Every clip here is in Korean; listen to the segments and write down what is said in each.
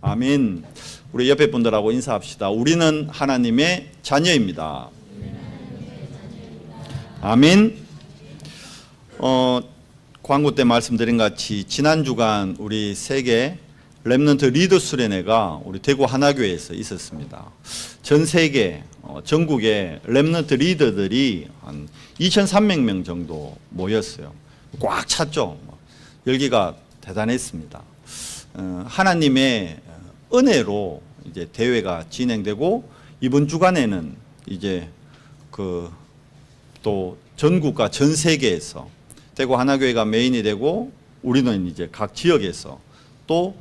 아멘. 우리 옆에 분들하고 인사합시다. 우리는 하나님의 자녀입니다. 아멘. 광고 때 말씀드린 같이 지난 주간 우리 세계 렘넌트 리더 수련회가 우리 대구 하나교회에서 있었습니다. 전 세계 전국의 렘넌트 리더들이 한 2,300명 정도 모였어요. 꽉 찼죠. 열기가 대단했습니다. 하나님의 은혜로 이제 대회가 진행되고 이번 주간에는 이제 또 전국과 전 세계에서 대구 하나교회가 메인이 되고 우리는 이제 각 지역에서 또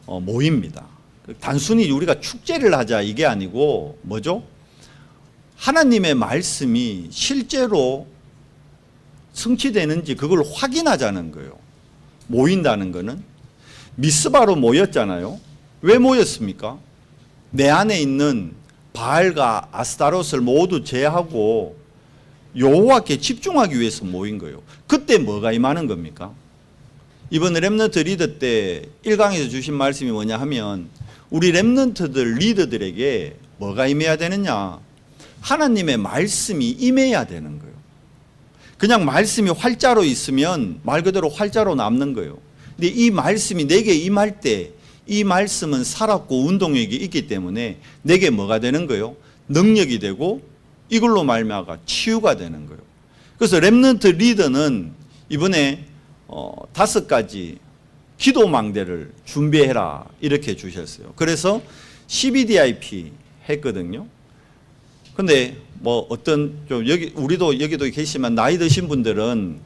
모입니다. 단순히 우리가 축제를 하자 이게 아니고 뭐죠? 하나님의 말씀이 실제로 성취되는지 그걸 확인하자는 거예요. 모인다는 거는 미스바로 모였잖아요. 왜 모였습니까? 내 안에 있는 바알과 아스타롯을 모두 제하고 여호와께 집중하기 위해서 모인 거예요. 그때 뭐가 임하는 겁니까? 이번 렘넌트 리더 때 1강에서 주신 말씀이 뭐냐 하면 우리 렘넌트들 리더들에게 뭐가 임해야 되느냐? 하나님의 말씀이 임해야 되는 거예요. 그냥 말씀이 활자로 있으면 말 그대로 활자로 남는 거예요. 근데 이 말씀이 내게 임할 때 이 말씀은 살았고 운동력이 있기 때문에 내게 뭐가 되는 거예요? 능력이 되고 이걸로 말미암아 치유가 되는 거예요. 그래서 렘넌트 리더는 이번에 5가지 기도망대를 준비해라 이렇게 주셨어요. 그래서 CBDIP 했거든요. 근데 뭐 어떤 좀 우리도 여기도 계시지만 나이 드신 분들은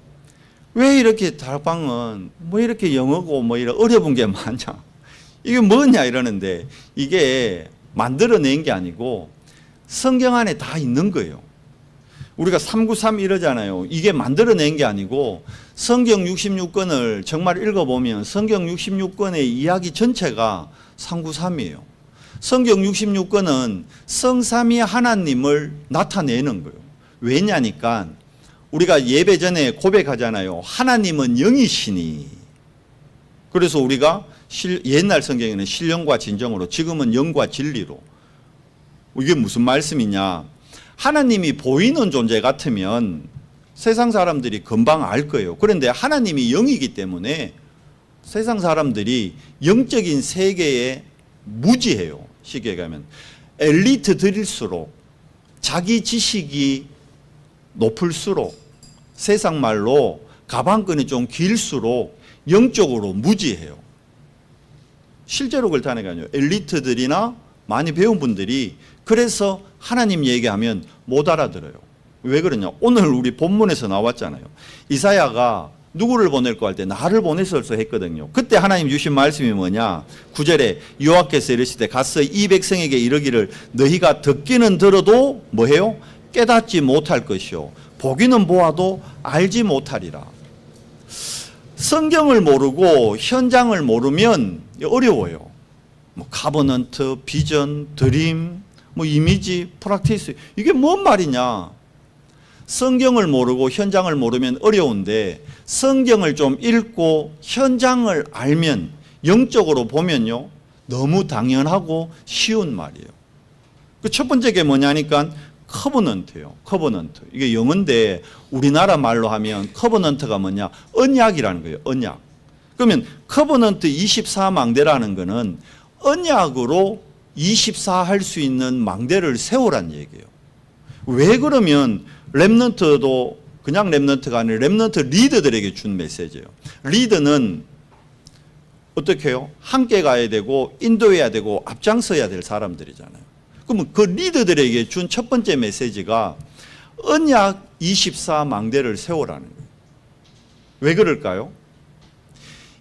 왜 이렇게 다락방은 뭐 이렇게 영어고 뭐 이런 어려운 게 많냐? 이게 뭐냐 이러는데 이게 만들어낸 게 아니고 성경 안에 다 있는 거예요. 우리가 393 이러잖아요. 이게 만들어낸 게 아니고 성경 66권을 정말 읽어보면 성경 66권의 이야기 전체가 393이에요. 성경 66권은 성삼위 하나님을 나타내는 거예요. 왜냐니까 우리가 예배 전에 고백하잖아요. 하나님은 영이시니. 그래서 우리가 옛날 성경에는 신령과 진정으로 지금은 영과 진리로. 이게 무슨 말씀이냐? 하나님이 보이는 존재 같으면 세상 사람들이 금방 알 거예요. 그런데 하나님이 영이기 때문에 세상 사람들이 영적인 세계에 무지해요. 쉽게 얘기하면 엘리트들일수록 자기 지식이 높을수록 세상 말로 가방끈이 좀 길수록 영적으로 무지해요. 실제로 그렇다는 게 아니에요. 엘리트들이나 많이 배운 분들이 그래서 하나님 얘기하면 못 알아들어요. 왜 그러냐? 오늘 우리 본문에서 나왔잖아요. 이사야가 누구를 보낼까 할 때 나를 보내소서 했거든요. 그때 하나님 주신 말씀이 뭐냐? 9절에 여호와께서 이르시되 가서 이 백성에게 이르기를 너희가 듣기는 들어도 뭐해요? 깨닫지 못할 것이요 보기는 보아도 알지 못하리라. 성경을 모르고 현장을 모르면 어려워요. 뭐 카버넌트, 비전, 드림, 뭐 이미지, 프랙티스 이게 뭔 말이냐? 성경을 모르고 현장을 모르면 어려운데 성경을 좀 읽고 현장을 알면 영적으로 보면요 너무 당연하고 쉬운 말이에요. 그 첫 번째 게 뭐냐니까 커버넌트예요. 커버넌트. 이게 영어인데 우리나라 말로 하면 커버넌트가 뭐냐? 언약이라는 거예요. 언약. 그러면 커버넌트 24망대라는 거는 언약으로 24 할 수 있는 망대를 세우란 얘기예요. 왜 그러면 렘넌트도 그냥 렘넌트가 아니라 렘넌트 리더들에게 준 메시지예요. 리더는 어떻게 해요? 함께 가야 되고 인도해야 되고 앞장서야 될 사람들이잖아요. 그러면 그 리더들에게 준 첫 번째 메시지가 언약 24망대를 세우라는 거예요. 왜 그럴까요?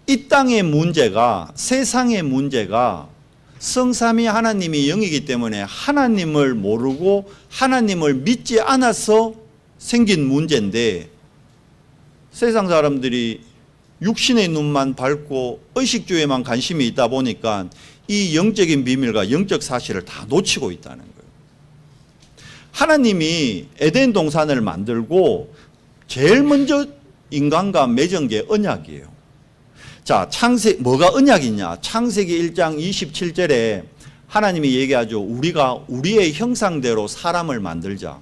이 땅의 문제가 세상의 문제가 성삼위 하나님이 영이기 때문에 하나님을 모르고 하나님을 믿지 않아서 생긴 문제인데 세상 사람들이 육신의 눈만 밟고 의식주에만 관심이 있다 보니까 이 영적인 비밀과 영적 사실을 다 놓치고 있다는 거예요. 하나님이 에덴 동산을 만들고 제일 먼저 인간과 맺은 게 언약이에요. 자, 뭐가 언약이냐? 창세기 1장 27절에 하나님이 얘기하죠. 우리가 우리의 형상대로 사람을 만들자.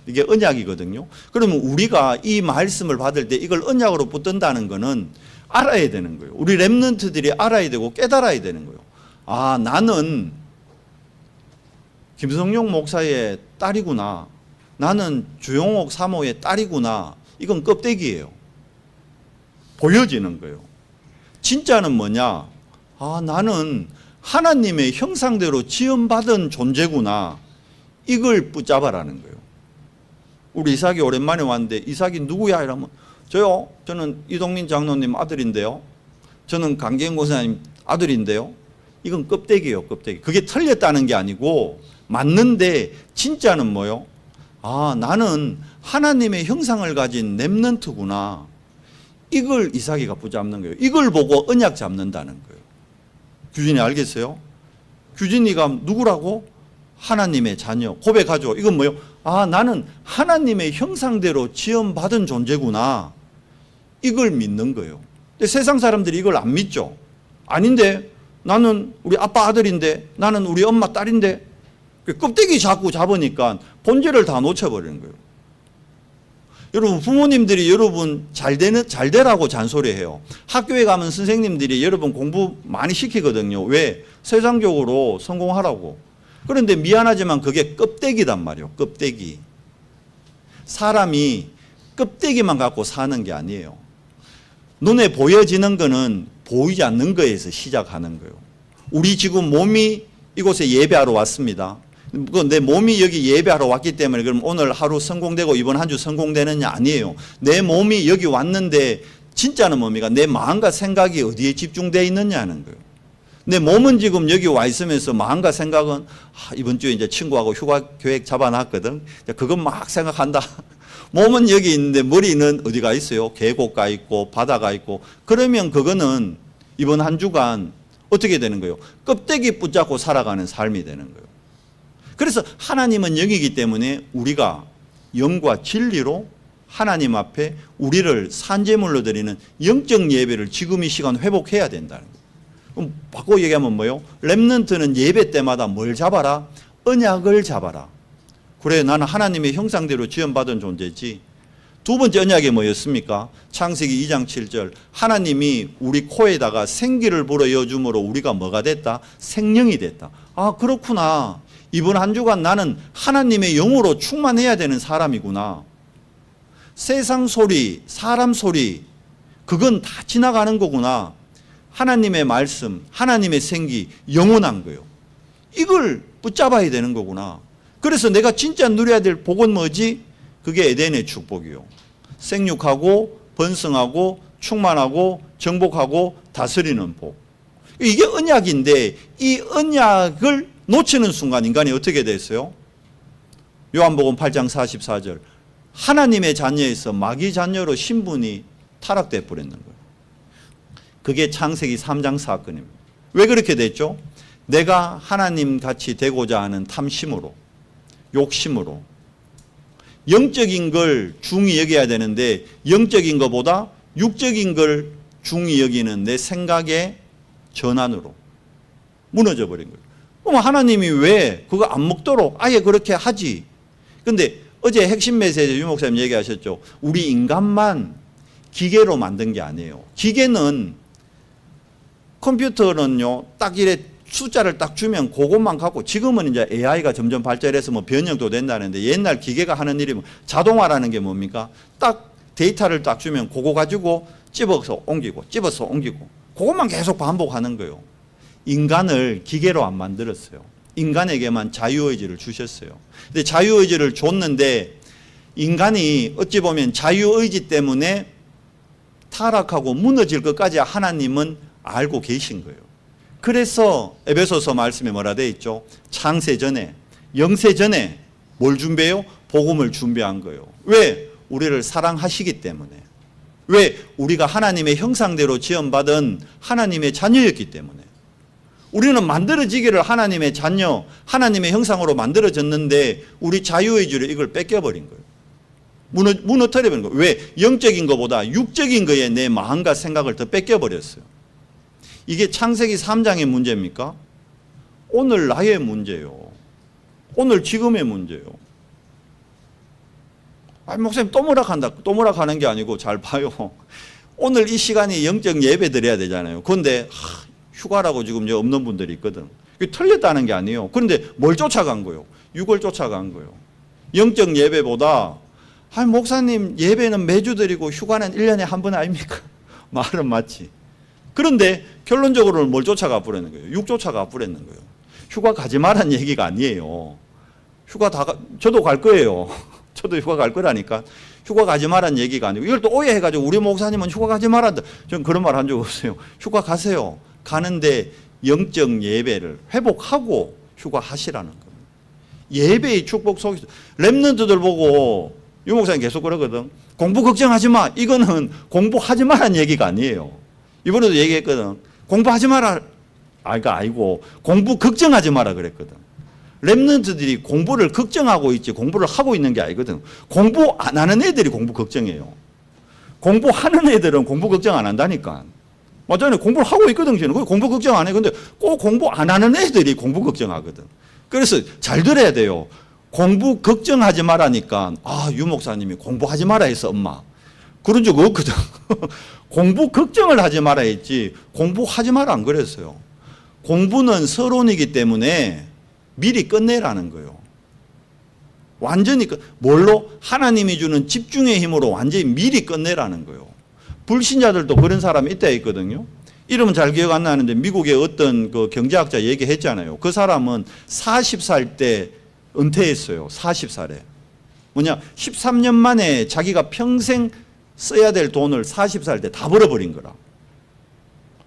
이게 언약이거든요. 그러면 우리가 이 말씀을 받을 때 이걸 언약으로 붙든다는 거는 알아야 되는 거예요. 우리 렘넌트들이 알아야 되고 깨달아야 되는 거예요. 아, 나는 김성용 목사의 딸이구나. 나는 주용옥 사모의 딸이구나. 이건 껍데기예요. 보여지는 거예요. 진짜는 뭐냐? 아, 나는 하나님의 형상대로 지음받은 존재구나. 이걸 붙잡아라는 거예요. 우리 이삭이 오랜만에 왔는데 이삭이 누구야? 이러면 저요. 저는 이동민 장로님 아들인데요. 저는 강기영 권사님 아들인데요. 이건 껍데기예요. 껍데기. 그게 틀렸다는 게 아니고 맞는데 진짜는 뭐요? 아, 나는 하나님의 형상을 가진 렘넌트구나. 이걸 이삭이가 붙잡는 거예요. 이걸 보고 언약 잡는다는 거예요. 규진이 알겠어요? 규진이가 누구라고? 하나님의 자녀. 고백하죠. 이건 뭐예요? 아, 나는 하나님의 형상대로 지음받은 존재구나. 이걸 믿는 거예요. 근데 세상 사람들이 이걸 안 믿죠. 아닌데 나는 우리 아빠 아들인데 나는 우리 엄마 딸인데 껍데기 자꾸 잡으니까 본질을 다 놓쳐버리는 거예요. 여러분 부모님들이 여러분 잘 되라고 잔소리해요. 학교에 가면 선생님들이 여러분 공부 많이 시키거든요. 왜? 세상적으로 성공하라고. 그런데 미안하지만 그게 껍데기단 말이에요. 껍데기. 사람이 껍데기만 갖고 사는 게 아니에요. 눈에 보여지는 거는 보이지 않는 거에서 시작하는 거예요. 우리 지금 몸이 이곳에 예배하러 왔습니다. 내 몸이 여기 예배하러 왔기 때문에 그럼 오늘 하루 성공되고 이번 한 주 성공되느냐? 아니에요. 내 몸이 여기 왔는데 진짜는 뭡니까? 내 마음과 생각이 어디에 집중되어 있느냐 하는 거예요. 내 몸은 지금 여기 와 있으면서 마음과 생각은 이번 주에 이제 친구하고 휴가 계획 잡아놨거든. 그건 막 생각한다. 몸은 여기 있는데 머리는 어디가 있어요? 계곡가 있고 바다가 있고. 그러면 그거는 이번 한 주간 어떻게 되는 거예요? 껍데기 붙잡고 살아가는 삶이 되는 거예요. 그래서 하나님은 영이기 때문에 우리가 영과 진리로 하나님 앞에 우리를 산제물로 드리는 영적 예배를 지금 이 시간 회복해야 된다는 거예요. 그럼 바꿔 얘기하면 뭐예요? 렘넌트는 예배 때마다 뭘 잡아라? 언약을 잡아라. 그래, 나는 하나님의 형상대로 지음받은 존재지. 두 번째 언약이 뭐였습니까? 창세기 2장 7절. 하나님이 우리 코에다가 생기를 불어넣어 줌으로 우리가 뭐가 됐다? 생명이 됐다. 아, 그렇구나. 이번 한 주간 나는 하나님의 영으로 충만해야 되는 사람이구나. 세상 소리, 사람 소리, 그건 다 지나가는 거구나. 하나님의 말씀, 하나님의 생기, 영원한 거예요. 이걸 붙잡아야 되는 거구나. 그래서 내가 진짜 누려야 될 복은 뭐지? 그게 에덴의 축복이요. 생육하고 번성하고 충만하고 정복하고 다스리는 복. 이게 언약인데 이 언약을 놓치는 순간 인간이 어떻게 됐어요? 요한복음 8장 44절. 하나님의 자녀에서 마귀 자녀로 신분이 타락돼 버렸는 거예요. 그게 창세기 3장 사건입니다. 왜 그렇게 됐죠? 내가 하나님 같이 되고자 하는 탐심으로, 욕심으로, 영적인 걸 중히 여겨야 되는데 영적인 것보다 육적인 걸 중히 여기는 내 생각의 전환으로 무너져 버린 거예요. 그럼 하나님이 왜 그거 안 먹도록 아예 그렇게 하지? 근데 어제 핵심 메시지 유 목사님 얘기하셨죠. 우리 인간만 기계로 만든 게 아니에요. 기계는 컴퓨터는요, 딱 이래 숫자를 딱 주면 그것만 갖고 지금은 이제 AI가 점점 발전해서 뭐 변형도 된다는데 옛날 기계가 하는 일이 자동화라는 게 뭡니까? 딱 데이터를 딱 주면 그거 가지고 집어서 옮기고 집어서 옮기고 그것만 계속 반복하는 거예요. 인간을 기계로 안 만들었어요. 인간에게만 자유의지를 주셨어요. 근데 자유의지를 줬는데 인간이 어찌 보면 자유의지 때문에 타락하고 무너질 것까지 하나님은 알고 계신 거예요. 그래서 에베소서 말씀에 뭐라 되어 있죠? 창세 전에, 영세 전에 뭘 준비해요? 복음을 준비한 거예요. 왜? 우리를 사랑하시기 때문에. 왜? 우리가 하나님의 형상대로 지음받은 하나님의 자녀였기 때문에. 우리는 만들어지기를 하나님의 자녀, 하나님의 형상으로 만들어졌는데 우리 자유의지로 이걸 뺏겨버린 거예요. 무너뜨려버린 거예요. 왜? 영적인 것보다 육적인 거에 내 마음과 생각을 더 뺏겨버렸어요. 이게 창세기 3장의 문제입니까? 오늘 나의 문제요. 오늘 지금의 문제요. 아니, 목사님 또 뭐라 한다. 또 뭐라 하는 게 아니고 잘 봐요. 오늘 이 시간이 영적 예배 드려야 되잖아요. 그런데 휴가라고 지금 없는 분들이 있거든. 그게 틀렸다는 게 아니에요. 그런데 뭘 쫓아간 거예요? 6월 쫓아간 거예요. 영적 예배보다 아니 목사님 예배는 매주 드리고 휴가는 1년에 한 번 아닙니까? 말은 맞지. 그런데 결론적으로는 뭘 쫓아가 버리는 거예요? 6 쫓아가 버리는 거예요. 휴가 가지 말란 얘기가 아니에요. 휴가 저도 갈 거예요. 저도 휴가 갈 거라니까. 휴가 가지 말란 얘기가 아니고 이걸 또 오해해가지고 우리 목사님은 휴가 가지 말란다. 전 그런 말 한 적 없어요. 휴가 가세요. 가는데 영적 예배를 회복하고 휴가 하시라는 겁니다. 예배의 축복 속에서 렘넌트들 보고 유 목사님 계속 그러거든. 공부 걱정하지 마. 이거는 공부하지 마란 얘기가 아니에요. 이번에도 얘기했거든. 공부하지 마라. 아이고 공부 걱정하지 마라 그랬거든. 렘넌트들이 공부를 걱정하고 있지 공부를 하고 있는 게 아니거든. 공부 안 하는 애들이 공부 걱정해요. 공부하는 애들은 공부 걱정 안 한다니까. 맞잖아요. 공부를 하고 있거든. 저는 공부 걱정 안 해. 근데 꼭 공부 안 하는 애들이 공부 걱정하거든. 그래서 잘 들어야 돼요. 공부 걱정하지 말라니까 유 목사님이 공부하지 마라 했어 엄마. 그런 적 없거든. 공부 걱정을 하지 마라 했지 공부하지 마라 안 그랬어요. 공부는 서론이기 때문에 미리 끝내라는 거예요. 완전히 뭘로? 하나님이 주는 집중의 힘으로 완전히 미리 끝내라는 거예요. 불신자들도 그런 사람이 있다 했거든요. 이름은 잘 기억 안 나는데 미국의 어떤 그 경제학자 얘기했잖아요. 그 사람은 40살 때 은퇴했어요. 40살에. 뭐냐? 13년 만에 자기가 평생 써야 될 돈을 40살 때 다 벌어버린 거라.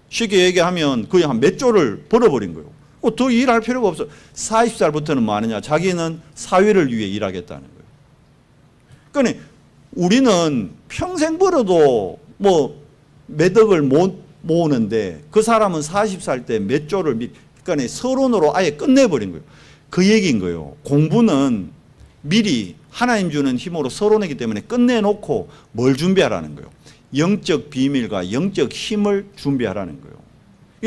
쉽게 얘기하면 거의 한 몇 조를 벌어버린 거예요. 더 일할 필요가 없어. 40살부터는 뭐 하느냐? 자기는 사회를 위해 일하겠다는 거예요. 그러니까 우리는 평생 벌어도 뭐 몇 억을 못 모으는데 그 사람은 40살 때 몇 조를 그러니까 서론으로 아예 끝내버린 거예요. 그 얘기인 거예요. 공부는 미리 하나님 주는 힘으로 서론이기 때문에 끝내놓고 뭘 준비하라는 거예요. 영적 비밀과 영적 힘을 준비하라는 거예요.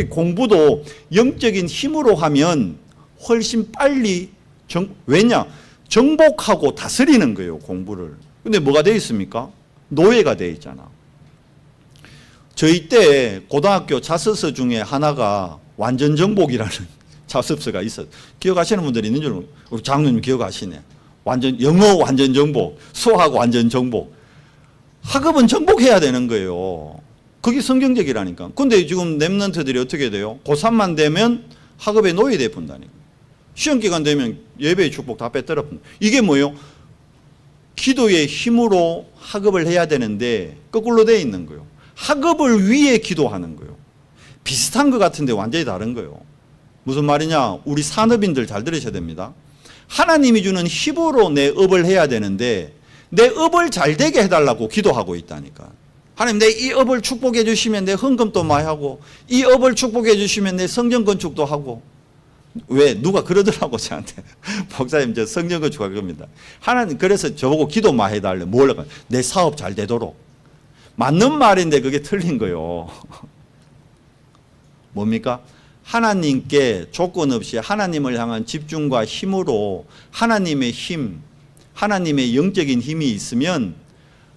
공부도 영적인 힘으로 하면 훨씬 빨리 왜냐? 정복하고 다스리는 거예요. 공부를. 근데 뭐가 되어 있습니까? 노예가 되어 있잖아. 저희 때 고등학교 자습서 중에 하나가 완전 정복이라는 자습서가 있었어요. 기억하시는 분들이 있는 줄 우리 장로님 기억하시네. 영어 완전 정복, 수학 완전 정복. 학업은 정복해야 되는 거예요. 그게 성경적이라니까. 근데 지금 렘넌트들이 어떻게 돼요? 고3만 되면 학업에 노예돼 본다니까. 시험 기간 되면 예배의 축복 다 빼뜨려 본다. 이게 뭐예요? 기도의 힘으로 학업을 해야 되는데 거꾸로 돼 있는 거예요. 학업을 위해 기도하는 거예요. 비슷한 것 같은데 완전히 다른 거예요. 무슨 말이냐? 우리 산업인들 잘 들으셔야 됩니다. 하나님이 주는 힘으로 내 업을 해야 되는데 내 업을 잘 되게 해달라고 기도하고 있다니까. 하나님 내 이 업을 축복해 주시면 내 헌금도 많이 하고 이 업을 축복해 주시면 내 성전 건축도 하고. 왜? 누가 그러더라고 저한테. 목사님 저 성전 건축할 겁니다. 하나님 그래서 저보고 기도 많이 해달래. 뭘 할까? 내 사업 잘 되도록. 맞는 말인데 그게 틀린 거예요. 뭡니까? 하나님께 조건 없이 하나님을 향한 집중과 힘으로 하나님의 힘, 하나님의 영적인 힘이 있으면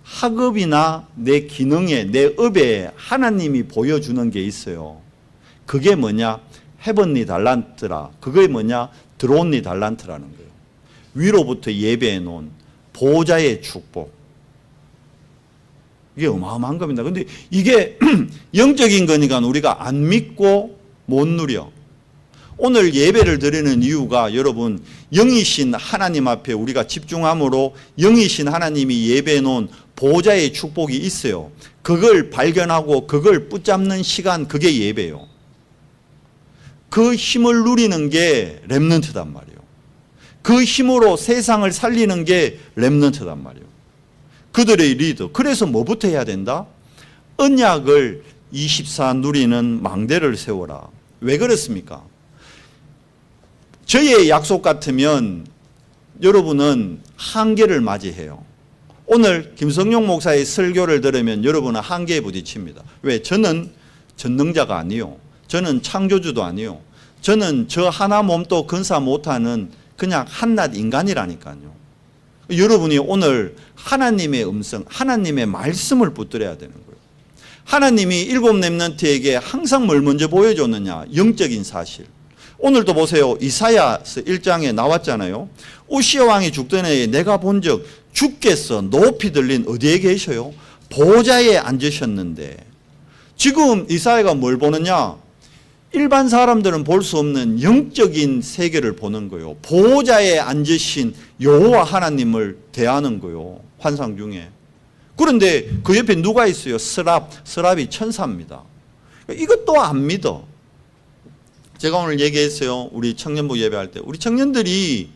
학업이나 내 기능에, 내 업에 하나님이 보여주는 게 있어요. 그게 뭐냐? 헤븐리 달란트라. 그게 뭐냐? 드론리 달란트라는 거예요. 위로부터 예배해 놓은 보호자의 축복. 이게 어마어마한 겁니다. 근데 이게 영적인 거니까 우리가 안 믿고 못 누려. 오늘 예배를 드리는 이유가 여러분 영이신 하나님 앞에 우리가 집중함으로 영이신 하나님이 예배해 놓은 보호자의 축복이 있어요. 그걸 발견하고 그걸 붙잡는 시간, 그게 예배예요. 그 힘을 누리는 게 렘넌트단 말이에요. 그 힘으로 세상을 살리는 게 렘넌트단 말이에요. 그들의 리더. 그래서 뭐부터 해야 된다? 언약을 24 누리는 망대를 세워라. 왜 그렇습니까? 저의 약속 같으면 여러분은 한계를 맞이해요. 오늘 김성용 목사의 설교를 들으면 여러분은 한계에 부딪힙니다. 왜? 저는 전능자가 아니요. 저는 창조주도 아니요. 저는 저 하나 몸도 건사 못하는 그냥 한낱 인간이라니까요. 여러분이 오늘 하나님의 음성, 하나님의 말씀을 붙들어야 되는 거예요. 하나님이 일곱 렘넌트에게 항상 뭘 먼저 보여줬느냐? 영적인 사실. 오늘도 보세요. 이사야서 1장에 나왔잖아요. 우시아 왕이 죽던 해에 내가 본 적 주께서 높이 들린 어디에 계셔요? 보좌에 앉으셨는데, 지금 이사야가 뭘 보느냐? 일반 사람들은 볼 수 없는 영적인 세계를 보는 거예요. 보좌에 앉으신 여호와 하나님을 대하는 거예요. 환상 중에. 그런데 그 옆에 누가 있어요? 스랍이 천사입니다. 이것도 안 믿어. 제가 오늘 얘기했어요. 우리 청년부 예배할 때 우리 청년들이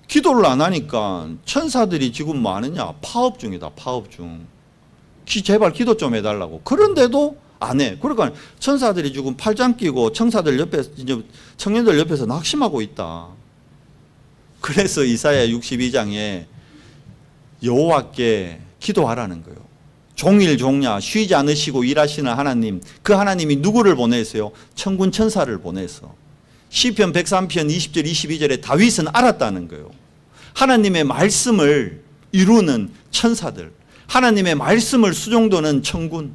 기도를 안 하니까 천사들이 지금 뭐 하느냐? 파업 중이다. 파업 중. 제발 기도 좀 해달라고. 그런데도 안 해. 그러니까 천사들이 지금 팔짱 끼고 청사들 옆에, 이제 청년들 옆에서 낙심하고 있다. 그래서 이사야 62장에 여호와께 기도하라는 거예요. 종일 종야 쉬지 않으시고 일하시는 하나님, 그 하나님이 누구를 보내세요? 천군 천사를 보내서. 시편 103편 20절 22절에 다윗은 알았다는 거예요. 하나님의 말씀을 이루는 천사들, 하나님의 말씀을 수종도는 천군.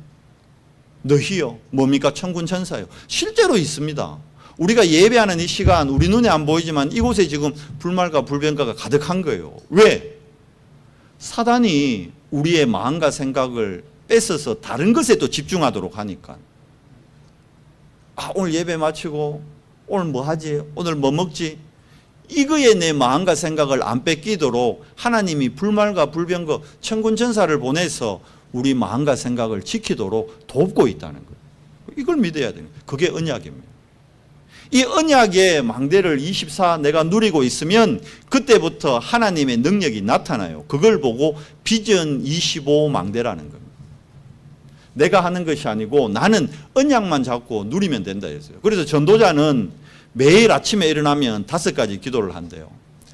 너희요. 뭡니까? 천군 천사요. 실제로 있습니다. 우리가 예배하는 이 시간 우리 눈에 안 보이지만 이곳에 지금 불말과 불변가가 가득한 거예요. 왜? 사단이 우리의 마음과 생각을 뺏어서 다른 것에 또 집중하도록 하니까. 오늘 예배 마치고 오늘 뭐 하지? 오늘 뭐 먹지? 이거에 내 마음과 생각을 안 뺏기도록 하나님이 불말과 불변거 천군 천사를 보내서 우리 마음과 생각을 지키도록 돕고 있다는 거예요. 이걸 믿어야 돼요. 그게 언약입니다. 이 언약의 망대를 24 내가 누리고 있으면 그때부터 하나님의 능력이 나타나요. 그걸 보고 비전 25 망대라는 겁니다. 내가 하는 것이 아니고 나는 언약만 잡고 누리면 된다 했어요. 그래서 전도자는 매일 아침에 일어나면 5가지 기도를 한대요.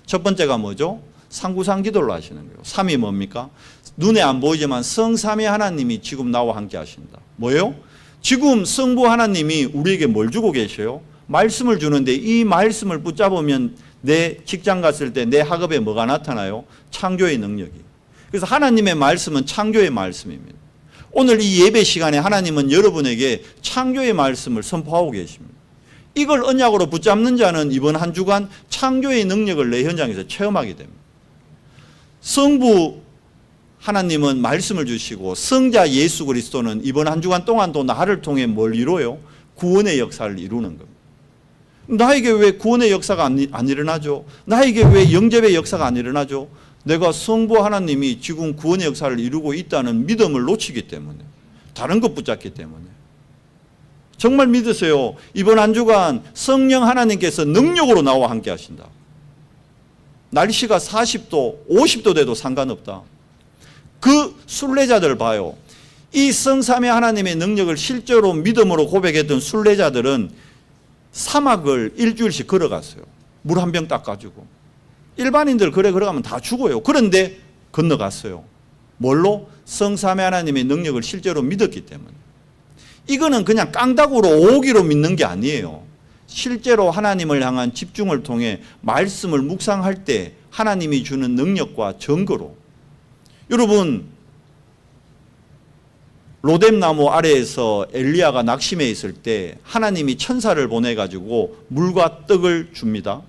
첫 번째가 뭐죠? 상구상 기도를 하시는 거예요. 3이 뭡니까? 눈에 안 보이지만 성삼위 하나님이 지금 나와 함께 하신다. 뭐예요? 지금 성부 하나님이 우리에게 뭘 주고 계셔요? 말씀을 주는데 이 말씀을 붙잡으면 내 직장 갔을 때 내 학업에 뭐가 나타나요? 창조의 능력이. 그래서 하나님의 말씀은 창조의 말씀입니다. 오늘 이 예배 시간에 하나님은 여러분에게 창조의 말씀을 선포하고 계십니다. 이걸 언약으로 붙잡는 자는 이번 한 주간 창조의 능력을 내 현장에서 체험하게 됩니다. 성부 하나님은 말씀을 주시고 성자 예수 그리스도는 이번 한 주간 동안 또 나를 통해 뭘 이루어요? 구원의 역사를 이루는 겁니다. 나에게 왜 구원의 역사가 안 일어나죠? 나에게 왜 영접의 역사가 안 일어나죠? 내가 성부 하나님이 지금 구원의 역사를 이루고 있다는 믿음을 놓치기 때문에, 다른 것 붙잡기 때문에. 정말 믿으세요. 이번 한 주간 성령 하나님께서 능력으로 나와 함께 하신다. 날씨가 40도, 50도 돼도 상관없다. 그 순례자들 봐요. 이 성삼위 하나님의 능력을 실제로 믿음으로 고백했던 순례자들은 사막을 일주일씩 걸어갔어요. 물 한 병 딱 가지고. 일반인들 걸어가면 다 죽어요. 그런데 건너갔어요. 뭘로? 성삼위 하나님의 능력을 실제로 믿었기 때문에. 이거는 그냥 깡다구로 오기로 믿는 게 아니에요. 실제로 하나님을 향한 집중을 통해 말씀을 묵상할 때 하나님이 주는 능력과 증거로. 여러분, 로뎀나무 아래에서 엘리야가 낙심해 있을 때 하나님이 천사를 보내가지고 물과 떡을 줍니다.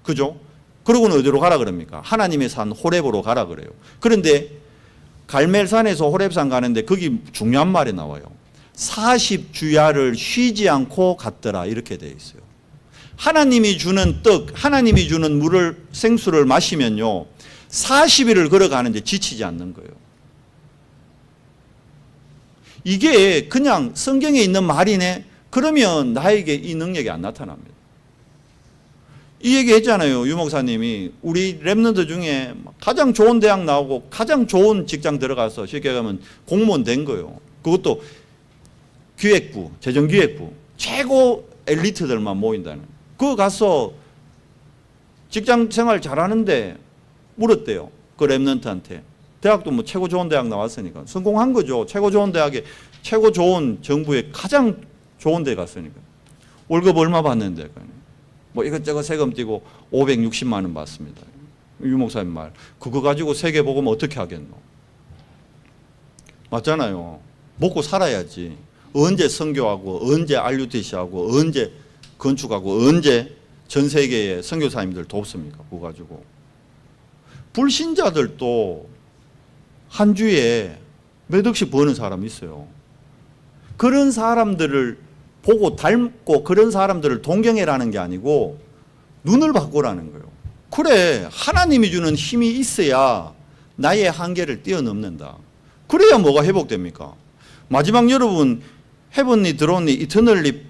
그죠? 그러고는 어디로 가라 그럽니까? 하나님의 산 호렙으로 가라 그래요. 그런데 갈멜산에서 호렙산 가는데 거기 중요한 말이 나와요. 40주야를 쉬지 않고 갔더라 이렇게 되어 있어요. 하나님이 주는 떡, 하나님이 주는 물을, 생수를 마시면요 40일을 걸어가는데 지치지 않는 거예요. 이게 그냥 성경에 있는 말이네. 그러면 나에게 이 능력이 안 나타납니다. 이 얘기 했잖아요. 유 목사님이 우리 랩런트 중에 가장 좋은 대학 나오고 가장 좋은 직장 들어가서 쉽게 가면 공무원 된 거예요. 그것도 기획부, 재정기획부 최고 엘리트들만 모인다는. 그거 가서 직장 생활 잘하는데 물었대요. 그 랩런트한테. 대학도 뭐 최고 좋은 대학 나왔으니까 성공한 거죠. 최고 좋은 대학에 최고 좋은 정부에 가장 좋은 데 갔으니까. 월급 얼마 받는데? 뭐 이것저것 세금 떼고 560만 원 받습니다. 유 목사님 말. 그거 가지고 세계복음 어떻게 하겠노? 맞잖아요. 먹고 살아야지. 언제 선교하고, 언제 RUTC하고, 언제 건축하고, 언제 전 세계의 선교사님들 돕습니까? 그거 가지고. 불신자들도 한 주에 몇 억씩 버는 사람이 있어요. 그런 사람들을 보고 닮고 그런 사람들을 동경해라는 게 아니고 눈을 바꾸라는 거예요. 그래, 하나님이 주는 힘이 있어야 나의 한계를 뛰어넘는다. 그래야 뭐가 회복됩니까? 마지막 여러분, 헤븐리 드론리 이터널리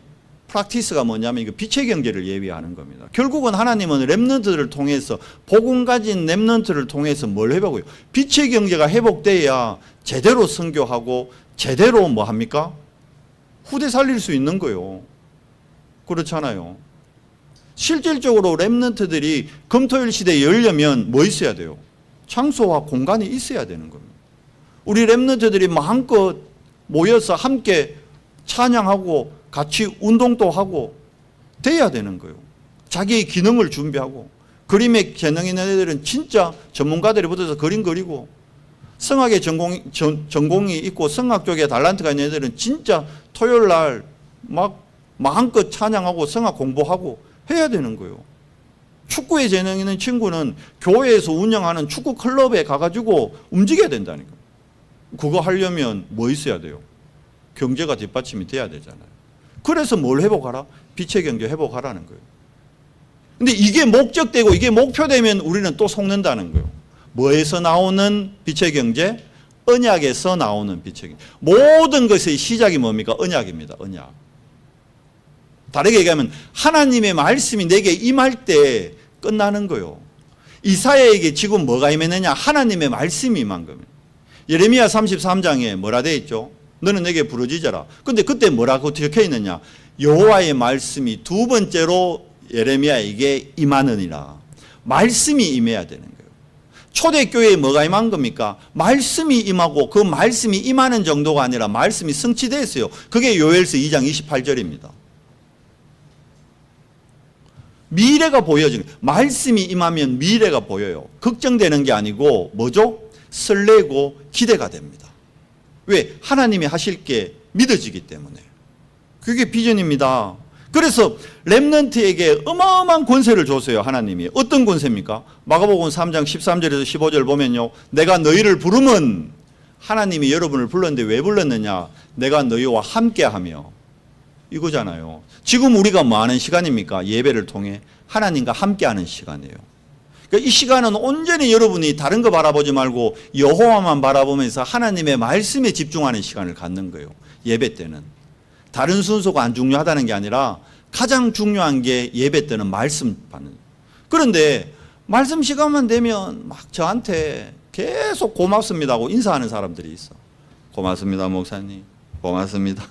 프랙티스가 뭐냐면 이거 빛의 경제를 예비하는 겁니다. 결국은 하나님은 렘넌트들을 통해서, 복음 가진 렘넌트를 통해서 뭘 회복해요? 빛의 경제가 회복돼야 제대로 선교하고 제대로 뭐 합니까? 후대 살릴 수 있는 거예요. 그렇잖아요. 실질적으로 렘넌트들이 금토일 시대에 열려면 뭐 있어야 돼요? 장소와 공간이 있어야 되는 겁니다. 우리 렘넌트들이 마음껏 모여서 함께 찬양하고 같이 운동도 하고 돼야 되는 거예요. 자기의 기능을 준비하고, 그림에 재능 있는 애들은 진짜 전문가들이 붙어서 그림 그리고, 성악의 전공이 있고 성악 쪽에 달란트가 있는 애들은 진짜 토요일 날 막 마음껏 찬양하고 성악 공부하고 해야 되는 거예요. 축구에 재능 있는 친구는 교회에서 운영하는 축구 클럽에 가가지고 움직여야 된다니까. 그거 하려면 뭐 있어야 돼요? 경제가 뒷받침이 돼야 되잖아요. 그래서 뭘 회복하라? 빛의 경제 회복하라는 거예요. 근데 이게 목적되고 이게 목표되면 우리는 또 속는다는 거예요. 뭐에서 나오는 빛의 경제? 언약에서 나오는 빛의 경제. 모든 것의 시작이 뭡니까? 언약입니다. 언약. 다르게 얘기하면 하나님의 말씀이 내게 임할 때 끝나는 거예요. 이사야에게 지금 뭐가 임했느냐? 하나님의 말씀이 임한 겁니다. 예레미야 33장에 뭐라 되어 있죠? 너는 내게 부르짖어라. 근데 그때 뭐라고 적혀 있느냐? 여호와의 말씀이 두 번째로 예레미야에게 임하느니라. 말씀이 임해야 되는 거예요. 초대교회에 뭐가 임한 겁니까? 말씀이 임하고, 그 말씀이 임하는 정도가 아니라 말씀이 성취됐어요. 그게 요엘서 2장 28절입니다. 미래가 보여지는 거예요. 말씀이 임하면 미래가 보여요. 걱정되는 게 아니고 뭐죠? 설레고 기대가 됩니다. 왜? 하나님이 하실 게 믿어지기 때문에. 그게 비전입니다. 그래서 렘넌트에게 어마어마한 권세를 줬어요. 하나님이. 어떤 권세입니까? 마가복음 3장 13절에서 15절 보면요, 내가 너희를 부르면, 하나님이 여러분을 불렀는데 왜 불렀느냐? 내가 너희와 함께하며, 이거잖아요. 지금 우리가 뭐 하는 시간입니까? 예배를 통해 하나님과 함께하는 시간이에요. 그러니까 이 시간은 온전히 여러분이 다른 거 바라보지 말고 여호와만 바라보면서 하나님의 말씀에 집중하는 시간을 갖는 거예요. 예배 때는. 다른 순서가 안 중요하다는 게 아니라 가장 중요한 게 예배 때는 말씀 받는. 그런데 말씀 시간만 되면 막 저한테 계속 고맙습니다 하고 인사하는 사람들이 있어. 고맙습니다 목사님. 고맙습니다.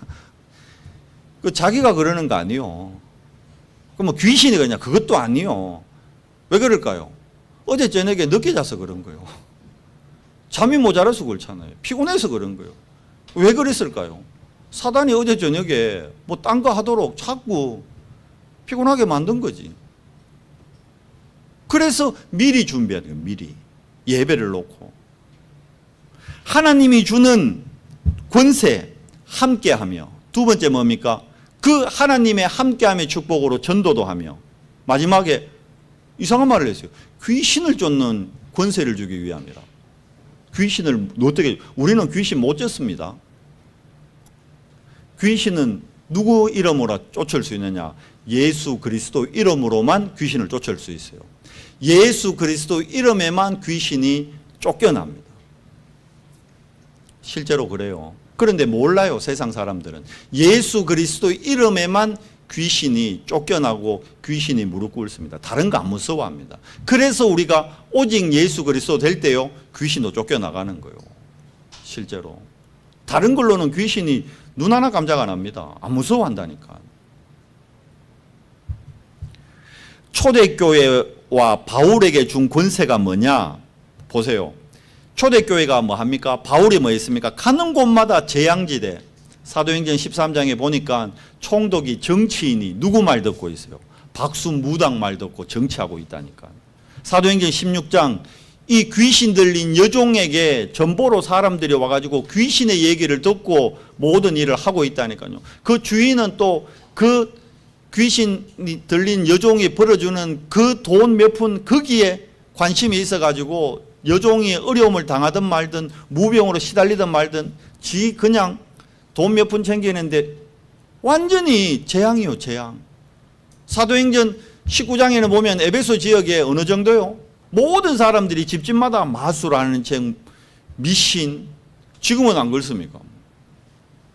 그 자기가 그러는 거 아니요. 그 뭐 귀신이 그냥 그것도 아니요. 왜 그럴까요? 어제 저녁에 늦게 자서 그런 거예요. 잠이 모자라서 그렇잖아요. 피곤해서 그런 거예요. 왜 그랬을까요? 사단이 어제 저녁에 뭐 딴 거 하도록 자꾸 피곤하게 만든 거지. 그래서 미리 준비해야 돼요. 미리. 예배를 놓고. 하나님이 주는 권세 함께하며, 두 번째 뭡니까? 그 하나님의 함께함의 축복으로 전도도 하며, 마지막에 이상한 말을 했어요. 귀신을 쫓는 권세를 주기 위함이라. 귀신을 어떻게, 우리는 귀신 못 쫓습니다. 귀신은 누구 이름으로 쫓을 수 있느냐? 예수 그리스도 이름으로만 귀신을 쫓을 수 있어요. 예수 그리스도 이름에만 귀신이 쫓겨납니다. 실제로 그래요. 그런데 몰라요, 세상 사람들은. 예수 그리스도 이름에만 귀신이 쫓겨나고 귀신이 무릎 꿇습니다. 다른 거 안 무서워합니다. 그래서 우리가 오직 예수 그리스도 될 때요, 귀신도 쫓겨나가는 거예요. 실제로. 다른 걸로는 귀신이 눈 하나 깜짝 안 합니다. 안 무서워한다니까. 초대교회와 바울에게 준 권세가 뭐냐? 보세요. 초대교회가 뭐 합니까? 바울이 뭐 했습니까? 가는 곳마다 재앙지대, 사도행전 13장에 보니까 총독이 정치인이 누구 말 듣고 있어요? 박수무당 말 듣고 정치하고 있다니까. 사도행전 16장 이 귀신 들린 여종에게 전보로 사람들이 와가지고 귀신의 얘기를 듣고 모든 일을 하고 있다니까요. 그 주인은 또 그 귀신이 들린 여종이 벌어주는 그 돈 몇 푼 거기에 관심이 있어가지고 여종이 어려움을 당하든 말든 무병으로 시달리든 말든 지 그냥 돈 몇 푼 챙기는데 완전히 재앙이요, 재앙. 사도행전 19장에는 보면 에베소 지역에 어느 정도요? 모든 사람들이 집집마다 마술하는 책, 미신. 지금은 안 그렇습니까?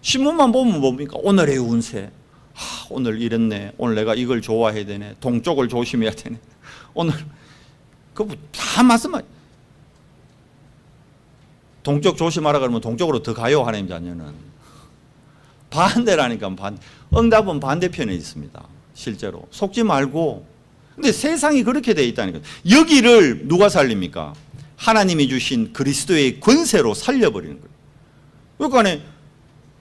신문만 보면 뭡니까? 오늘의 운세. 오늘 이랬네. 오늘 내가 이걸 좋아해야 되네. 동쪽을 조심해야 되네. 오늘 그거 다 말씀하죠. 동쪽 조심하라 그러면 동쪽으로 더 가요, 하나님 자녀는. 반대라니까. 응답은 반대편에 있습니다. 실제로. 속지 말고. 근데 세상이 그렇게 돼 있다니까. 여기를 누가 살립니까? 하나님이 주신 그리스도의 권세로 살려버리는 거예요. 그러니까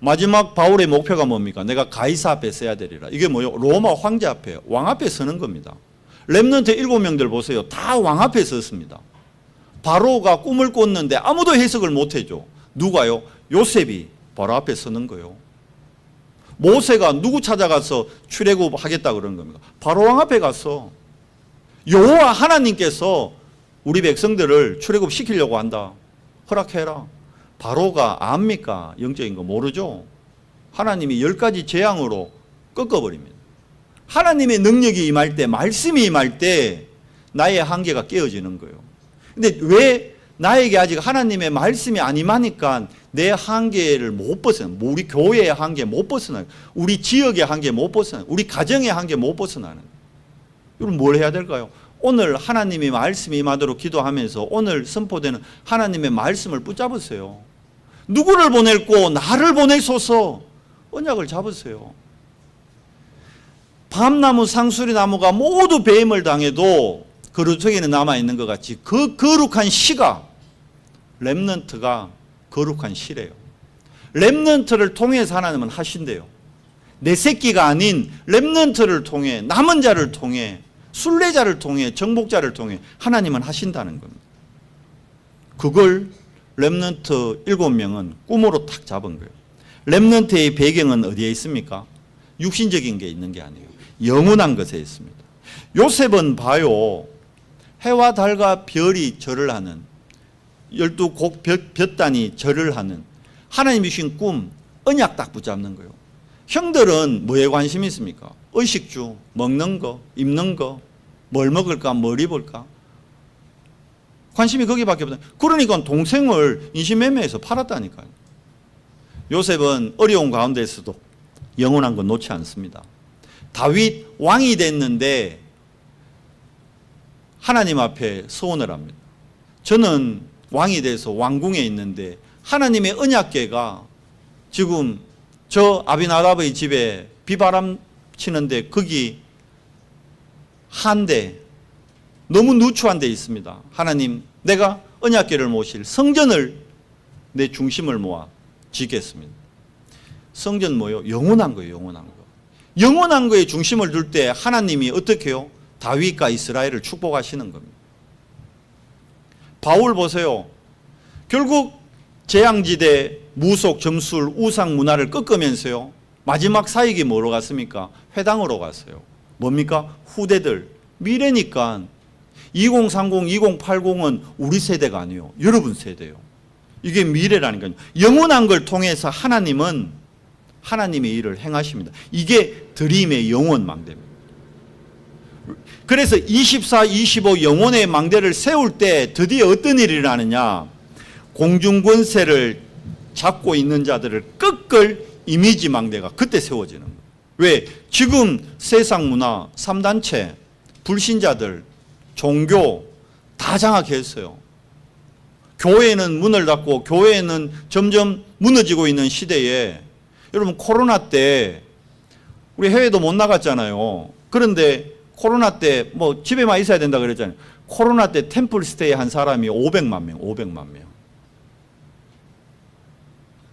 마지막 바울의 목표가 뭡니까? 내가 가이사 앞에 서야 되리라. 이게 뭐예요? 로마 황제 앞에, 왕 앞에 서는 겁니다. 렘넌트 7명들 보세요. 다 왕 앞에 섰습니다. 바로가 꿈을 꿨는데 아무도 해석을 못 해줘. 누가요? 요셉이 바로 앞에 서는 거예요. 모세가 누구 찾아가서 출애굽하겠다 그러는 겁니까? 바로 왕 앞에 가서 여호와 하나님께서 우리 백성들을 출애굽 시키려고 한다. 허락해라. 바로가 압니까? 영적인 거 모르죠? 하나님이 10가지 재앙으로 꺾어버립니다. 하나님의 능력이 임할 때, 말씀이 임할 때 나의 한계가 깨어지는 거예요. 근데 왜 나에게 아직 하나님의 말씀이 안 임하니까 내 한계를 못 벗어나요. 우리 교회의 한계 못 벗어나요. 우리 지역의 한계 못 벗어나요. 우리 가정의 한계 못 벗어나는. 여러분 뭘 해야 될까요? 오늘 하나님이 말씀이 임하도록 기도하면서 오늘 선포되는 하나님의 말씀을 붙잡으세요. 누구를 보낼고 나를 보내소서. 언약을 잡으세요. 밤나무 상수리나무가 모두 배임을 당해도 그루터기는 남아있는 것 같이 그 거룩한 시가 렘넌트가 거룩한 시래요. 렘넌트를 통해서 하나님은 하신대요. 내 새끼가 아닌 렘넌트를 통해, 남은 자를 통해, 순례자를 통해, 정복자를 통해 하나님은 하신다는 겁니다. 그걸 렘넌트 7명은 꿈으로 탁 잡은 거예요. 렘넌트의 배경은 어디에 있습니까? 육신적인 게 있는 게 아니에요. 영원한 것에 있습니다. 요셉은 봐요. 해와 달과 별이 절을 하는 12곡 볕단이 절을 하는 하나님이 주신 꿈, 언약 딱 붙잡는 거예요. 형들은 뭐에 관심이 있습니까? 의식주, 먹는 거, 입는 거, 뭘 먹을까, 뭘 입을까? 관심이 거기밖에 없다. 그러니까 동생을 인신매매해서 팔았다니까요. 요셉은 어려운 가운데서도 영원한 건 놓지 않습니다. 다윗 왕이 됐는데 하나님 앞에 소원을 합니다. 저는 왕이 돼서 왕궁에 있는데 하나님의 언약궤가 지금 저 아비나답의 집에 비바람 치는데 거기 한데 너무 누추한 데 있습니다. 하나님, 내가 언약궤를 모실 성전을 내 중심을 모아 짓겠습니다. 성전 뭐요? 영원한 거예요. 영원한 거. 영원한 거에 중심을 둘 때 하나님이 어떻게 해요? 다윗과 이스라엘을 축복하시는 겁니다. 바울 보세요. 결국 재앙지대, 무속, 점술, 우상 문화를 꺾으면서요. 마지막 사역이 뭐로 갔습니까? 회당으로 갔어요. 뭡니까? 후대들. 미래니까 2030, 2080은 우리 세대가 아니에요. 여러분 세대예요. 이게 미래라니까요. 영원한 걸 통해서 하나님은 하나님의 일을 행하십니다. 이게 드림의 영원 망대입니다. 그래서 24, 25 영혼의 망대를 세울 때 드디어 어떤 일이 일어나느냐. 공중권세를 잡고 있는 자들을 꺾을 이미지 망대가 그때 세워지는 거예요. 왜? 지금 세상 문화, 3단체, 불신자들, 종교 다 장악했어요. 교회는 문을 닫고 교회는 점점 무너지고 있는 시대에 여러분 코로나 때 우리 해외도 못 나갔잖아요. 그런데 코로나 때 뭐 집에만 있어야 된다 그랬잖아요. 코로나 때 템플 스테이 한 사람이 500만 명, 500만 명.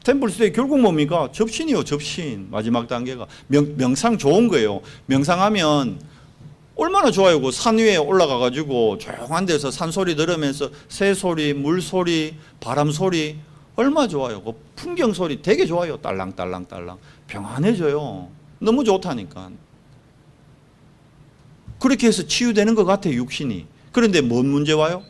템플 스테이 결국 뭡니까? 접신이요, 접신. 마지막 단계가. 명상 좋은 거예요. 명상하면 얼마나 좋아요. 그 산 위에 올라가가지고 조용한 데서 산소리 들으면서 새소리, 물소리, 바람소리 얼마나 좋아요. 그 풍경소리 되게 좋아요. 딸랑딸랑딸랑. 평안해져요. 너무 좋다니까. 그렇게 해서 치유되는 것 같아요, 육신이. 그런데 뭔 문제 와요?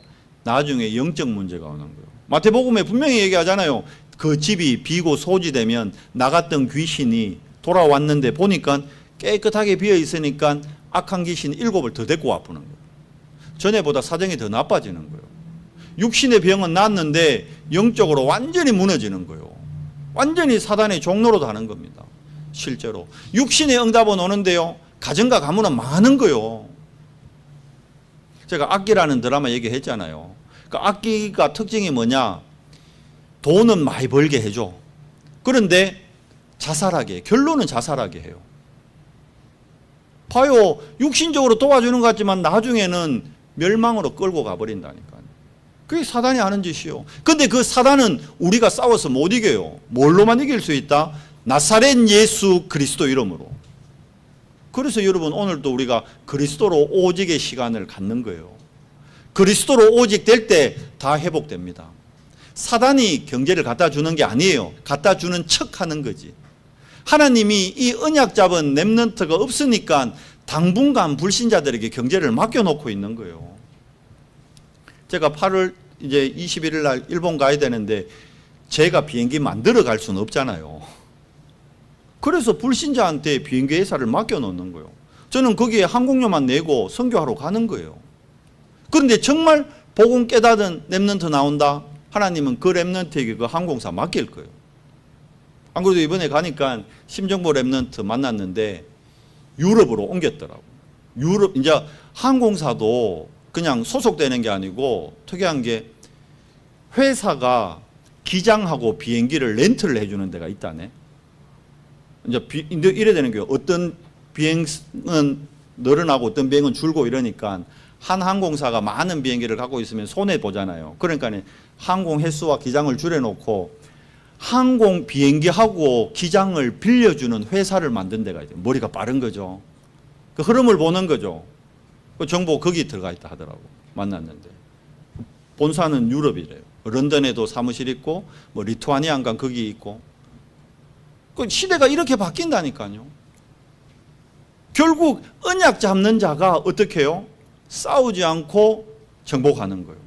나중에 영적 문제가 오는 거예요. 마태복음에 분명히 얘기하잖아요. 그 집이 비고 소지되면 나갔던 귀신이 돌아왔는데 보니까 깨끗하게 비어 있으니까 악한 귀신 7을 더 데리고 와푸는 거예요. 전에보다 사정이 더 나빠지는 거예요. 육신의 병은 낫는데 영적으로 완전히 무너지는 거예요. 완전히 사단의 종로로 가는 겁니다. 실제로. 육신의 응답은 오는데요. 가정과 가문은 망하는 거예요. 제가 악기라는 드라마 얘기했잖아요. 그 악기가 특징이 뭐냐? 돈은 많이 벌게 해줘. 그런데 자살하게, 결론은 자살하게 해요. 봐요. 육신적으로 도와주는 것 같지만 나중에는 멸망으로 끌고 가버린다니까요. 그게 사단이 하는 짓이요. 근데 그 사단은 우리가 싸워서 못 이겨요. 뭘로만 이길 수 있다? 나사렛 예수 그리스도 이름으로. 그래서 여러분 오늘도 우리가 그리스도로 오직의 시간을 갖는 거예요. 그리스도로 오직 될 때 다 회복됩니다. 사단이 경제를 갖다 주는 게 아니에요. 갖다 주는 척 하는 거지. 하나님이 이 언약 잡은 렘넌트가 없으니까 당분간 불신자들에게 경제를 맡겨놓고 있는 거예요. 제가 8월 이제 21일 날 일본 가야 되는데 제가 비행기 만들어 갈 수는 없잖아요. 그래서 불신자한테 비행기 회사를 맡겨놓는 거예요. 저는 거기에 항공료만 내고 선교하러 가는 거예요. 그런데 정말 복음 깨닫은 렘넌트 나온다? 하나님은 그 렘넌트에게 그 항공사 맡길 거예요. 안 그래도 이번에 가니까 심정보 렘넌트 만났는데 유럽으로 옮겼더라고. 유럽, 이제 항공사도 그냥 소속되는 게 아니고 특이한 게 회사가 기장하고 비행기를 렌트를 해주는 데가 있다네. 이제 이래 되는 거예요. 어떤 비행은 늘어나고 어떤 비행은 줄고 이러니까 한 항공사가 많은 비행기를 갖고 있으면 손해 보잖아요. 그러니까 항공 횟수와 기장을 줄여놓고 항공 비행기하고 기장을 빌려주는 회사를 만든 데가 있어요. 머리가 빠른 거죠. 그 흐름을 보는 거죠. 그 정보 거기 들어가 있다 하더라고. 만났는데 본사는 유럽이래요. 런던에도 사무실 있고 뭐 리투아니아인가 거기 있고. 그 시대가 이렇게 바뀐다니까요. 결국 언약 잡는 자가 어떻게 해요? 싸우지 않고 정복하는 거예요.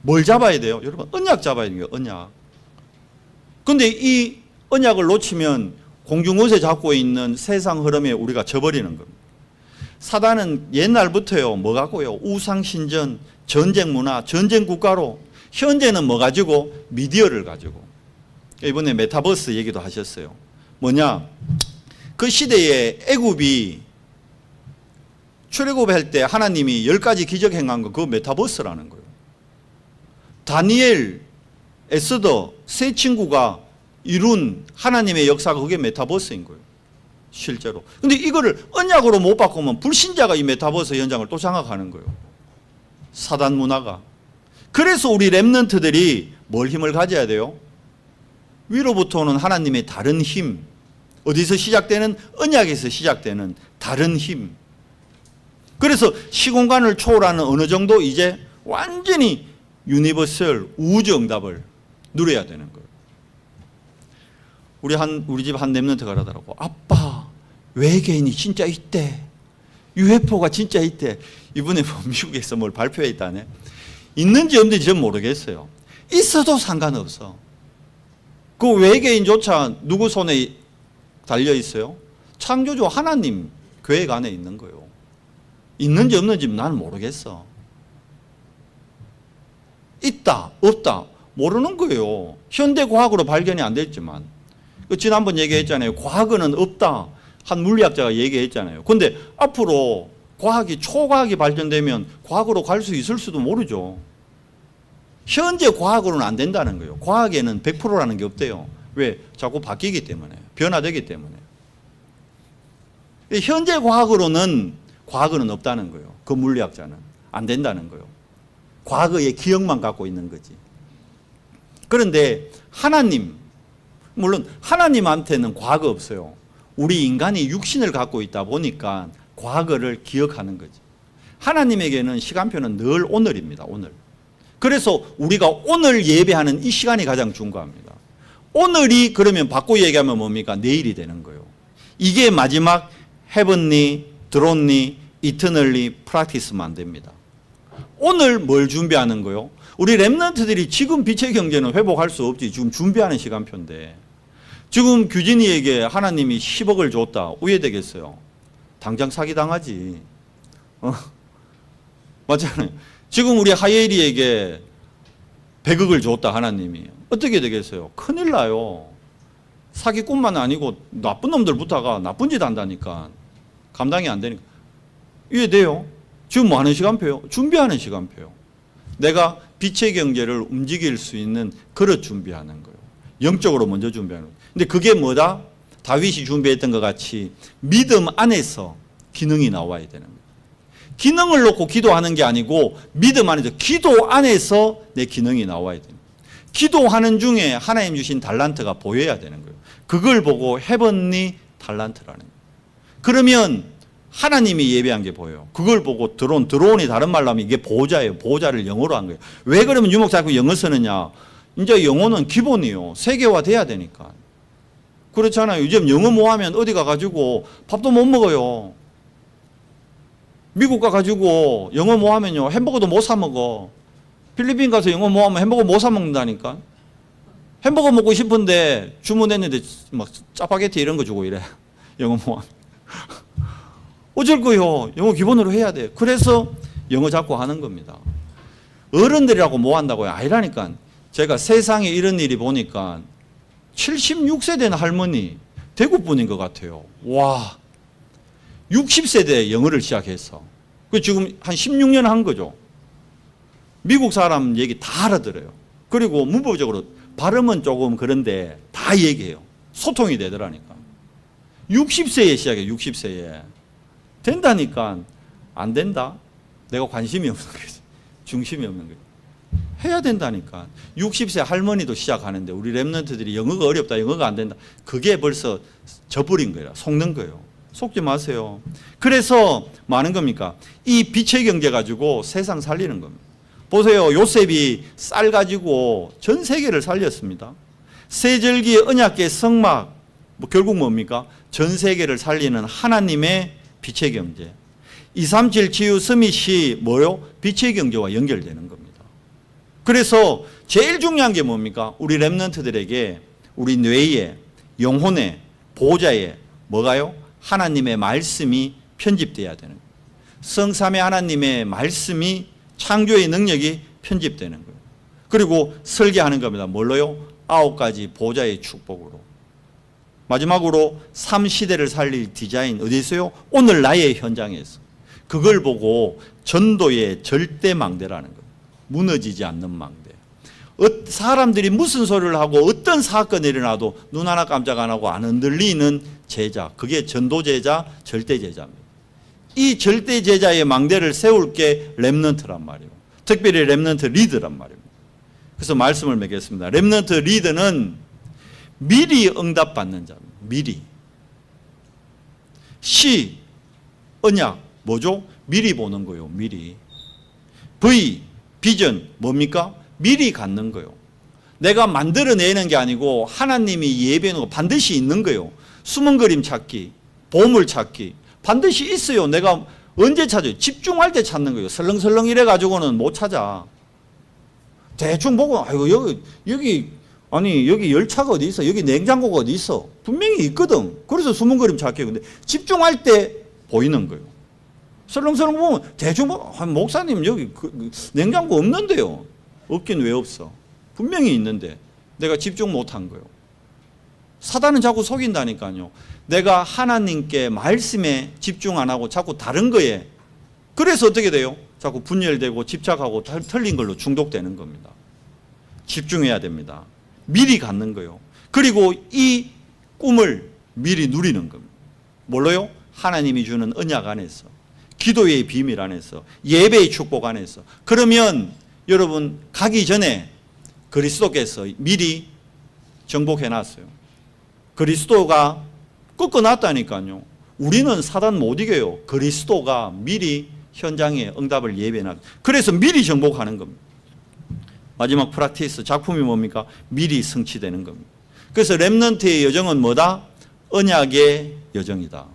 뭘 잡아야 돼요? 여러분 언약 잡아야 돼요. 언약. 근데 이 언약을 놓치면 공중옷에 잡고 있는 세상 흐름에 우리가 져버리는 겁니다. 사단은 옛날부터요. 뭐 갖고요? 우상신전, 전쟁 문화, 전쟁 국가로. 현재는 뭐 가지고? 미디어를 가지고. 이번에 메타버스 얘기도 하셨어요. 뭐냐? 그 시대에 애굽이 출애굽할 때 하나님이 10가지 기적 행한 거 그거 메타버스라는 거예요. 다니엘, 에스더 세 친구가 이룬 하나님의 역사가 그게 메타버스인 거예요. 실제로. 근데 이거를 언약으로 못 바꾸면 불신자가 이 메타버스 현장을 또 장악하는 거예요. 사단 문화가. 그래서 우리 렘넌트들이 뭘 힘을 가져야 돼요? 위로부터 오는 하나님의 다른 힘. 어디서 시작되는? 언약에서 시작되는 다른 힘. 그래서 시공간을 초월하는 어느 정도 이제 완전히 유니버설 우주 응답을 누려야 되는 거예요. 우리 집 한 렘넌트가 그러더라고. 아빠, 외계인이 진짜 있대. UFO가 진짜 있대. 이번에 미국에서 뭘 발표했다네. 있는지 없는지 전 모르겠어요. 있어도 상관없어. 그 외계인조차 누구 손에 달려 있어요? 창조주 하나님 계획 안에 있는 거예요. 있는지 없는지 나는 모르겠어. 있다, 없다 모르는 거예요. 현대 과학으로 발견이 안 됐지만. 지난번 얘기했잖아요. 과학은 없다. 한 물리학자가 얘기했잖아요. 근데 앞으로 과학이 초과학이 발전되면 과학으로 갈 수 있을 수도 모르죠. 현재 과학으로는 안 된다는 거예요. 과학에는 100%라는 게 없대요. 왜? 자꾸 바뀌기 때문에. 변화되기 때문에. 현재 과학은 없다는 거예요. 그 물리학자는. 안 된다는 거예요. 과거의 기억만 갖고 있는 거지. 그런데 하나님, 물론 하나님한테는 과거 없어요. 우리 인간이 육신을 갖고 있다 보니까 과거를 기억하는 거지. 하나님에게는 시간표는 늘 오늘입니다. 오늘. 그래서 우리가 오늘 예배하는 이 시간이 가장 중요합니다. 오늘이 그러면 바꿔 얘기하면 뭡니까? 내일이 되는 거예요. 이게 마지막 heavenly, 드론리, eternally practice만 됩니다. 오늘 뭘 준비하는 거요? 우리 렘넌트들이 지금 빛의 경제는 회복할 수 없지. 지금 준비하는 시간표인데 지금 규진이에게 하나님이 10억을 줬다. 우회되겠어요? 당장 사기당하지. 맞잖아요. 지금 우리 하예리에게 100억을 줬다 하나님이. 어떻게 되겠어요? 큰일 나요. 사기꾼만 아니고 나쁜 놈들부터가 나쁜 짓 한다니까. 감당이 안 되니까. 이해돼요? 지금 뭐 하는 시간표요? 준비하는 시간표요. 내가 빛의 경제를 움직일 수 있는 그릇 준비하는 거예요. 영적으로 먼저 준비하는 거예요. 근데 그게 뭐다? 다윗이 준비했던 것 같이 믿음 안에서 기능이 나와야 되는 거예요. 기능을 놓고 기도하는 게 아니고 믿음 안에서 기도 안에서 내 기능이 나와야 돼요. 기도하는 중에 하나님 주신 달란트가 보여야 되는 거예요. 그걸 보고 헤븐리 달란트라는 거예요. 그러면 하나님이 예배한 게 보여요. 그걸 보고 드론이 다른 말로 하면 이게 보호자예요. 보호자를 영어로 한 거예요. 왜 그러면 유목 자꾸 영어 쓰느냐? 이제 영어는 기본이요. 세계화 돼야 되니까. 그렇잖아요. 요즘 영어 뭐 하면 어디 가가지고 밥도 못 먹어요. 미국 가가지고 영어 뭐 하면요. 햄버거도 못 사 먹어. 필리핀 가서 영어 뭐 하면 햄버거 못 사 먹는다니까. 햄버거 먹고 싶은데 주문했는데 막 짜파게티 이런 거 주고 이래. 영어 뭐 하면. 어쩔 거요. 영어 기본으로 해야 돼. 그래서 영어 자꾸 하는 겁니다. 어른들이라고 뭐 한다고요? 아니라니까. 제가 세상에 이런 일이 보니까 76세 된 할머니 대구 분인 것 같아요. 와, 60세대에 영어를 시작했어. 그 지금 한 16년 한 거죠. 미국 사람 얘기 다 알아들어요. 그리고 문법적으로 발음은 조금 그런데 다 얘기해요. 소통이 되더라니까. 60세에 시작해. 60세에. 된다니까. 안 된다. 내가 관심이 없는 거지. 중심이 없는 거지. 해야 된다니까. 60세 할머니도 시작하는데 우리 랩런트들이 영어가 어렵다. 영어가 안 된다. 그게 벌써 져버린 거예요. 속는 거예요. 속지 마세요. 그래서 뭐 하는 겁니까? 이 빛의 경제 가지고 세상 살리는 겁니다. 보세요. 요셉이 쌀 가지고 전 세계를 살렸습니다. 세절기의 언약궤 성막, 뭐 결국 뭡니까? 전 세계를 살리는 하나님의 빛의 경제. 237 치유 스밋이 뭐요? 빛의 경제와 연결되는 겁니다. 그래서 제일 중요한 게 뭡니까? 우리 렘넌트들에게 우리 뇌에, 영혼에, 보호자에 뭐가요? 하나님의 말씀이 편집돼야 되는 거예요. 성삼위 하나님의 말씀이 창조의 능력이 편집되는 거예요. 그리고 설계하는 겁니다. 뭘로요? 9가지 보호자의 축복으로. 마지막으로 3시대를 살릴 디자인 어디 있어요? 오늘 나의 현장에서. 그걸 보고 전도의 절대 망대라는 거예요. 무너지지 않는 망대. 사람들이 무슨 소리를 하고 어떤 사건이 일어나도 눈 하나 깜짝 안 하고 안 흔들리는 제자. 그게 전도 제자, 절대 제자입니다. 이 절대 제자의 망대를 세울 게 렘넌트란 말이에요. 특별히 렘넌트 리더란 말이에요. 그래서 말씀을 맺겠습니다. 렘넌트 리더는 미리 응답받는 자입니다. 미리. 시, 언약, 뭐죠? 미리 보는 거예요. 미리. V, 비전, 뭡니까? 미리 갖는 거예요. 내가 만들어내는 게 아니고 하나님이 예배하는 거 반드시 있는 거예요. 숨은 그림 찾기, 보물 찾기 반드시 있어요. 내가 언제 찾아요? 집중할 때 찾는 거예요. 설렁설렁 이래가지고는 못 찾아. 대충 보고 아이고 여기 아니 여기 열차가 어디 있어? 여기 냉장고가 어디 있어? 분명히 있거든. 그래서 숨은 그림 찾기. 근데 집중할 때 보이는 거예요. 설렁설렁 보면 대충 보면 목사님 여기 냉장고 없는데요. 없긴 왜 없어? 분명히 있는데 내가 집중 못한 거예요. 사단은 자꾸 속인다니까요. 내가 하나님께 말씀에 집중 안 하고 자꾸 다른 거에 그래서 어떻게 돼요? 자꾸 분열되고 집착하고 틀린 걸로 중독되는 겁니다. 집중해야 됩니다. 미리 갖는 거예요. 그리고 이 꿈을 미리 누리는 겁니다. 뭘로요? 하나님이 주는 언약 안에서, 기도의 비밀 안에서, 예배의 축복 안에서. 그러면 여러분 가기 전에 그리스도께서 미리 정복해 놨어요. 그리스도가 꺾어놨다니까요. 우리는 사단 못 이겨요. 그리스도가 미리 현장에 응답을 예배해놨. 그래서 미리 정복하는 겁니다. 마지막 프락티스 작품이 뭡니까? 미리 성취되는 겁니다. 그래서 렘넌트의 여정은 뭐다? 언약의 여정이다.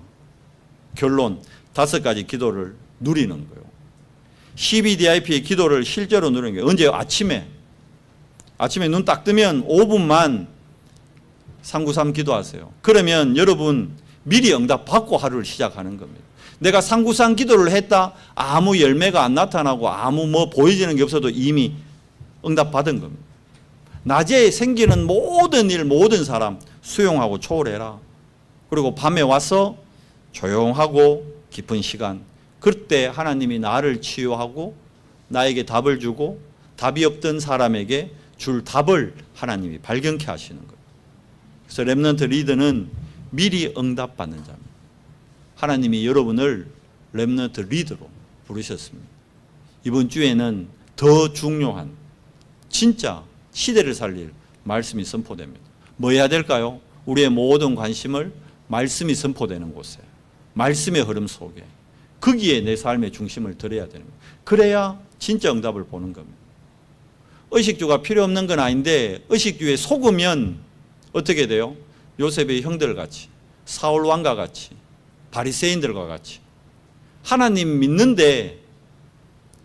결론 5가지 기도를 누리는 거예요. CBDIP의 기도를 실제로 누리는 거예요. 언제? 아침에 눈 딱 뜨면 5분만 393 기도하세요. 그러면 여러분 미리 응답 받고 하루를 시작하는 겁니다. 내가 393 기도를 했다, 아무 열매가 안 나타나고 아무 뭐 보여지는 게 없어도 이미 응답 받은 겁니다. 낮에 생기는 모든 일, 모든 사람 수용하고 초월해라. 그리고 밤에 와서 조용하고 깊은 시간, 그때 하나님이 나를 치유하고 나에게 답을 주고 답이 없던 사람에게 줄 답을 하나님이 발견케 하시는 거예요. 그래서 렘넌트 리더는 미리 응답받는 자입니다. 하나님이 여러분을 렘넌트 리더로 부르셨습니다. 이번 주에는 더 중요한 진짜 시대를 살릴 말씀이 선포됩니다. 뭐 해야 될까요? 우리의 모든 관심을 말씀이 선포되는 곳에, 말씀의 흐름 속에, 거기에 내 삶의 중심을 들여야 되는 거예요. 그래야 진짜 응답을 보는 겁니다. 의식주가 필요 없는 건 아닌데 의식주에 속으면 어떻게 돼요? 요셉의 형들같이, 사울 왕과 같이, 바리새인들과 같이 하나님 믿는데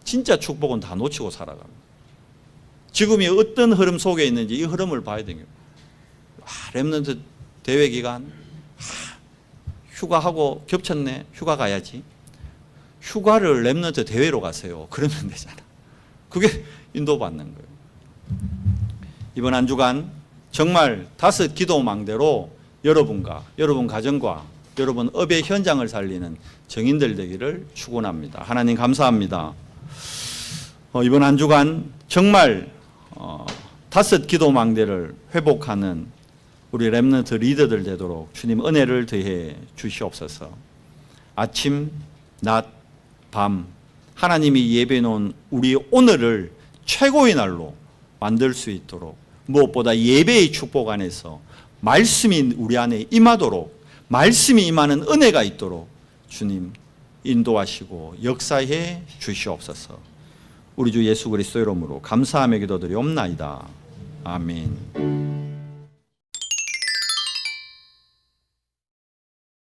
진짜 축복은 다 놓치고 살아갑니다. 지금이 어떤 흐름 속에 있는지 이 흐름을 봐야 되는 거예요. 렘넌트 대회 기간 휴가하고 겹쳤네. 휴가 가야지. 휴가를 렘넌트 대회로 가세요. 그러면 되잖아. 그게 인도받는 거예요. 이번 한 주간 정말 5 기도망대로 여러분과 여러분 가정과 여러분 업의 현장을 살리는 정인들 되기를 축원합니다. 하나님 감사합니다. 이번 한 주간 정말 5 기도망대를 회복하는 우리 렘넌트 리더들 되도록 주님 은혜를 더해 주시옵소서. 아침, 낮, 밤 하나님이 예배해 놓은 우리 오늘을 최고의 날로 만들 수 있도록, 무엇보다 예배의 축복 안에서 말씀이 우리 안에 임하도록, 말씀이 임하는 은혜가 있도록 주님 인도하시고 역사해 주시옵소서. 우리 주 예수 그리스도 이름으로 감사하며 기도드리옵나이다. 아멘.